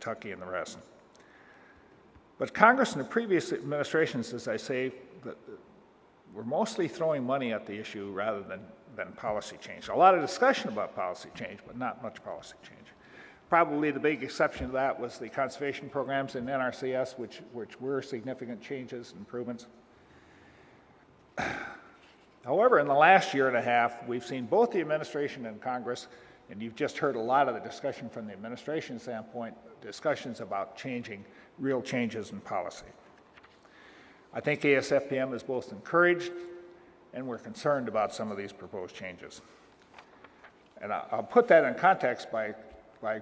Kentucky and the rest. But Congress and the previous administrations, as I say, were mostly throwing money at the issue rather than policy change. A lot of discussion about policy change, but not much policy change. Probably the big exception to that was the conservation programs in NRCS, which were significant changes, improvements. However, in the last year and a half, we've seen both the administration and Congress, and you've just heard a lot of the discussion from the administration standpoint, discussions about real changes in policy. I think ASFPM is both encouraged and we're concerned about some of these proposed changes. And I'll put that in context by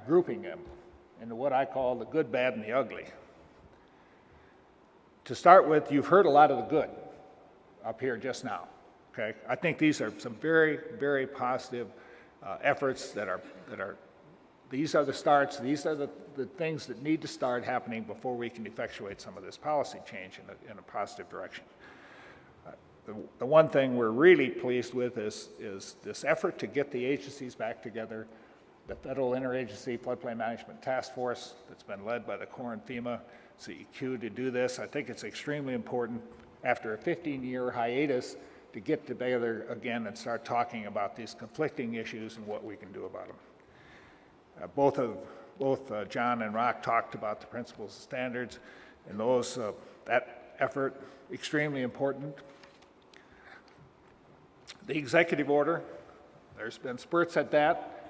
grouping them into what I call the good, bad, and the ugly. To start with, you've heard a lot of the good up here just now. Okay, I think these are some very, very positive efforts these are the starts, these are the things that need to start happening before we can effectuate some of this policy change in a positive direction. The one thing we're really pleased with is this effort to get the agencies back together, the Federal Interagency Floodplain Management Task Force that's been led by the Corps and FEMA, CEQ to do this. I think it's extremely important after a 15-year hiatus to get together again and start talking about these conflicting issues and what we can do about them. Both John and Rock talked about the principles and standards, and that effort extremely important. The executive order, there's been spurts at that.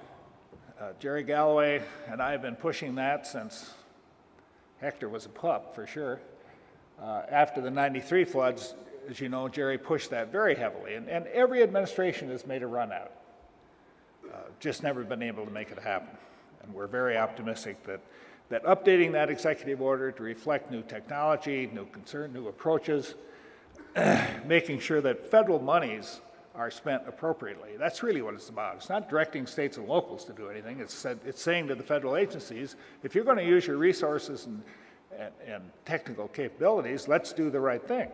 Jerry Galloway and I have been pushing that since Hector was a pup, for sure. After the '93 floods, as you know, Jerry pushed that very heavily, and every administration has made a run at it. Just never been able to make it happen. And we're very optimistic that updating that executive order to reflect new technology, new concern, new approaches, making sure that federal monies are spent appropriately. That's really what it's about. It's not directing states and locals to do anything. It's saying to the federal agencies, if you're going to use your resources and technical capabilities, let's do the right thing.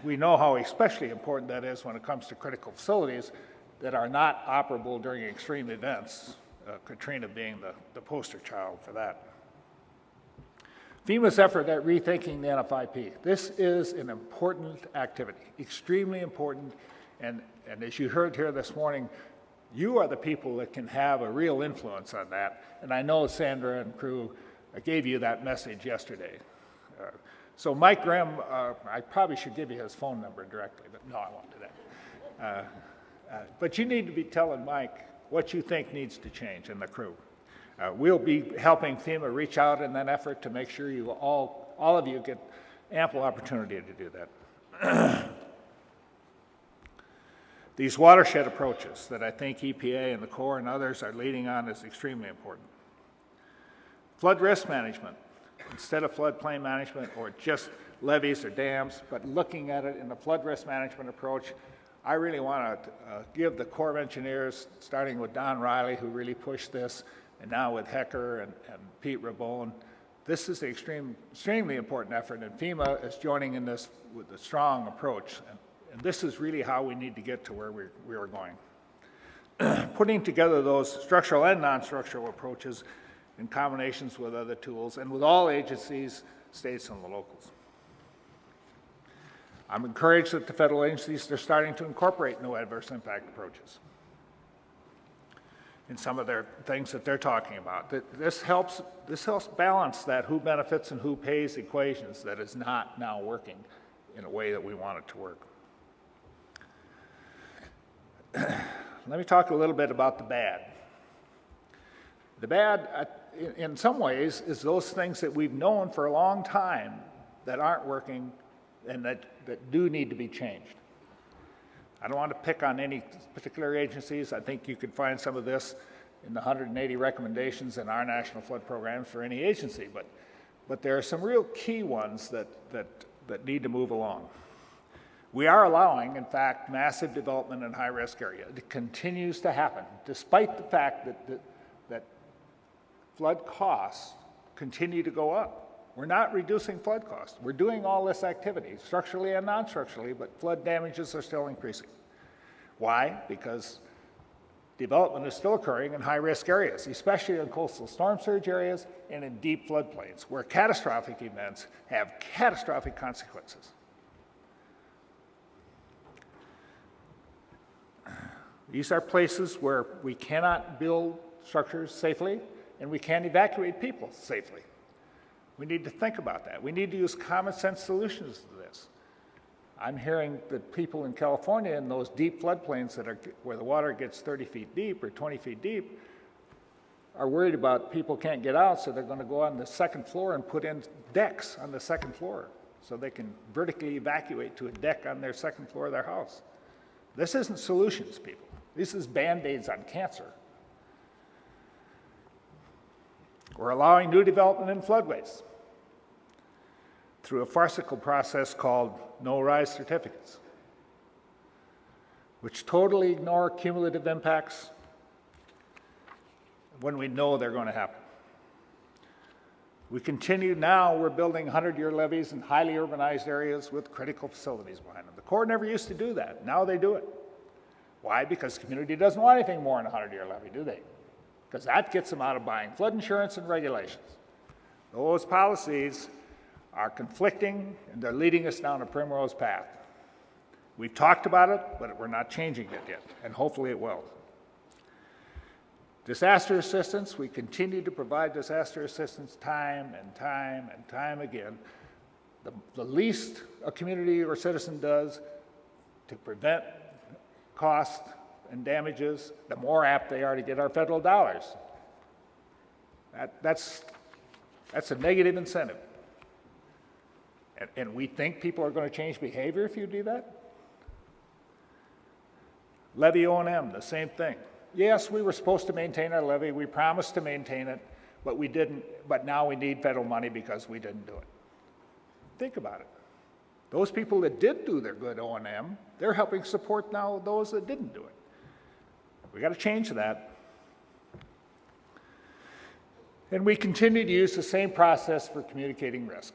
We know how especially important that is when it comes to critical facilities that are not operable during extreme events, Katrina being the poster child for that. FEMA's effort at rethinking the NFIP. This is an important activity, extremely important, and as you heard here this morning, you are the people that can have a real influence on that, and I know Sandra and crew gave you that message yesterday. So Mike Grimm, I probably should give you his phone number directly, but no, I won't do that. But you need to be telling Mike what you think needs to change in the crew. We'll be helping FEMA reach out in that effort to make sure all of you get ample opportunity to do that. These watershed approaches that I think EPA and the Corps and others are leading on is extremely important. Flood risk management, instead of floodplain management or just levees or dams, but looking at it in a flood risk management approach. I really want to give the Corps of Engineers, starting with Don Riley, who really pushed this, and now with Hecker and Pete Rabone. This is an extremely important effort, and FEMA is joining in this with a strong approach. And this is really how we need to get to where we are going. Putting together those structural and non-structural approaches in combinations with other tools and with all agencies, states, and the locals. I'm encouraged that the federal agencies are starting to incorporate new adverse impact approaches in some of their things that they're talking about. This helps balance that who benefits and who pays equations that is not now working in a way that we want it to work. Let me talk a little bit about the bad. The bad, in some ways, is those things that we've known for a long time that aren't working and that do need to be changed. I don't want to pick on any particular agencies. I think you could find some of this in the 180 recommendations in our national flood programs for any agency, but there are some real key ones that need to move along. We are allowing, in fact, massive development in high-risk areas. It continues to happen, despite the fact that flood costs continue to go up. We're not reducing flood costs. We're doing all this activity, structurally and non-structurally, but flood damages are still increasing. Why? Because Development is still occurring in high-risk areas, especially in coastal storm surge areas and in deep floodplains, where catastrophic events have catastrophic consequences. These are places where we cannot build structures safely and we can't evacuate people safely. We need to think about that. We need to use common sense solutions to this. I'm hearing that people in California in those deep floodplains where the water gets 30 feet deep or 20 feet deep are worried about people can't get out, so they're going to go on the second floor and put in decks on the second floor so they can vertically evacuate to a deck on their second floor of their house. This isn't solutions, people. This is Band-Aids on cancer. We're allowing new development in floodways through a farcical process called no-rise certificates, which totally ignore cumulative impacts when we know they're going to happen. We continue now, we're building 100-year levees in highly urbanized areas with critical facilities behind them. The Corps never used to do that. Now they do it. Why? Because the community doesn't want anything more than a 100-year levee, do they? Because that gets them out of buying flood insurance and regulations. Those policies are conflicting, and they're leading us down a primrose path. We've talked about it, but we're not changing it yet, and hopefully it will. Disaster assistance, we continue to provide disaster assistance time and time and time again. The least a community or citizen does to prevent cost and damages, the more apt they are to get our federal dollars. That's a negative incentive. And we think people are going to change behavior if you do that? Levy O&M, the same thing. Yes, we were supposed to maintain our levy. We promised to maintain it, but we didn't. But now we need federal money because we didn't do it. Think about it. Those people that did do their good O&M, they're helping support now those that didn't do it. We got to change that. And we continue to use the same process for communicating risk.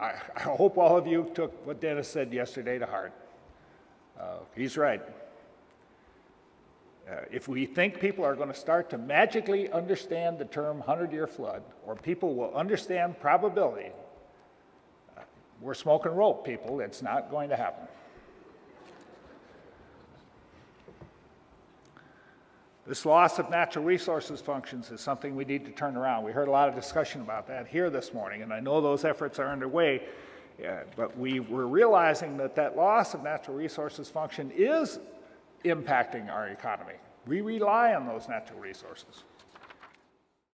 I hope all of you took what Dennis said yesterday to heart. He's right. If we think people are going to start to magically understand the term 100-year flood, or people will understand probability, we're smoking rope, people. It's not going to happen. This loss of natural resources functions is something we need to turn around. We heard a lot of discussion about that here this morning, and I know those efforts are underway, but we're realizing that that loss of natural resources function is impacting our economy. We rely on those natural resources.